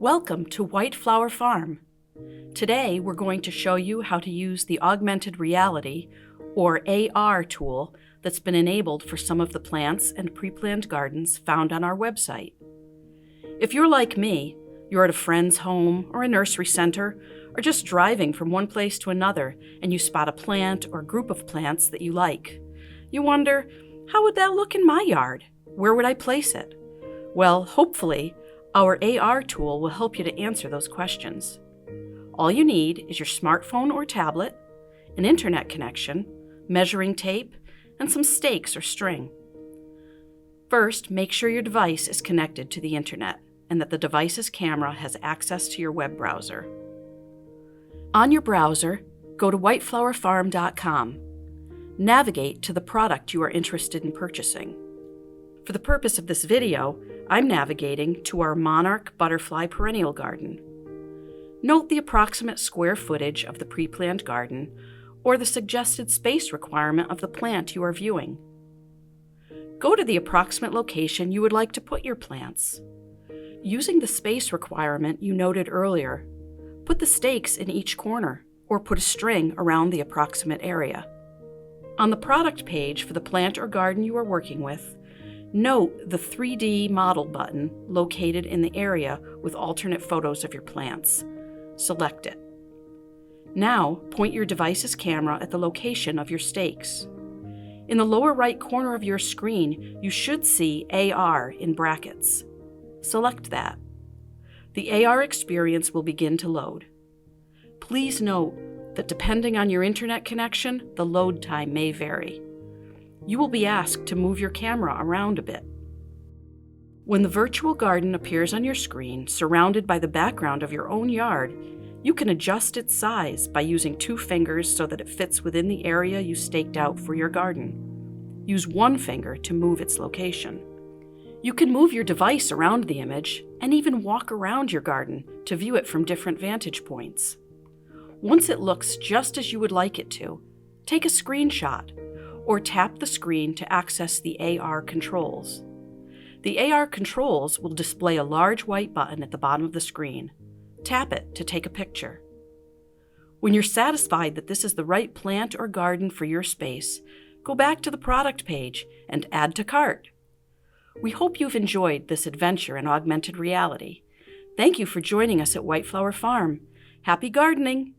Welcome to White Flower Farm. Today we're going to show you how to use the Augmented Reality, or AR tool that's been enabled for some of the plants and pre-planned gardens found on our website. If you're like me, you're at a friend's home or a nursery center, or just driving from one place to another and you spot a plant or group of plants that you like. You wonder, how would that look in my yard? Where would I place it? Well, hopefully, our AR tool will help you to answer those questions. All you need is your smartphone or tablet, an internet connection, measuring tape, and some stakes or string. First, make sure your device is connected to the internet and that the device's camera has access to your web browser. On your browser, go to whiteflowerfarm.com. Navigate to the product you are interested in purchasing. For the purpose of this video, I'm navigating to our monarch butterfly perennial garden. Note the approximate square footage of the pre-planned garden or the suggested space requirement of the plant you are viewing. Go to the approximate location you would like to put your plants. Using the space requirement you noted earlier, put the stakes in each corner or put a string around the approximate area. On the product page for the plant or garden you are working with, note the 3D model button located in the area with alternate photos of your plants. Select it. Now, point your device's camera at the location of your stakes. In the lower right corner of your screen, you should see AR in brackets. Select that. The AR experience will begin to load. Please note that depending on your internet connection, the load time may vary. You will be asked to move your camera around a bit. When the virtual garden appears on your screen, surrounded by the background of your own yard, you can adjust its size by using 2 fingers so that it fits within the area you staked out for your garden. Use 1 finger to move its location. You can move your device around the image and even walk around your garden to view it from different vantage points. Once it looks just as you would like it to, take a screenshot or tap the screen to access the AR controls. The AR controls will display a large white button at the bottom of the screen. Tap it to take a picture. When you're satisfied that this is the right plant or garden for your space, go back to the product page and add to cart. We hope you've enjoyed this adventure in augmented reality. Thank you for joining us at White Flower Farm. Happy gardening!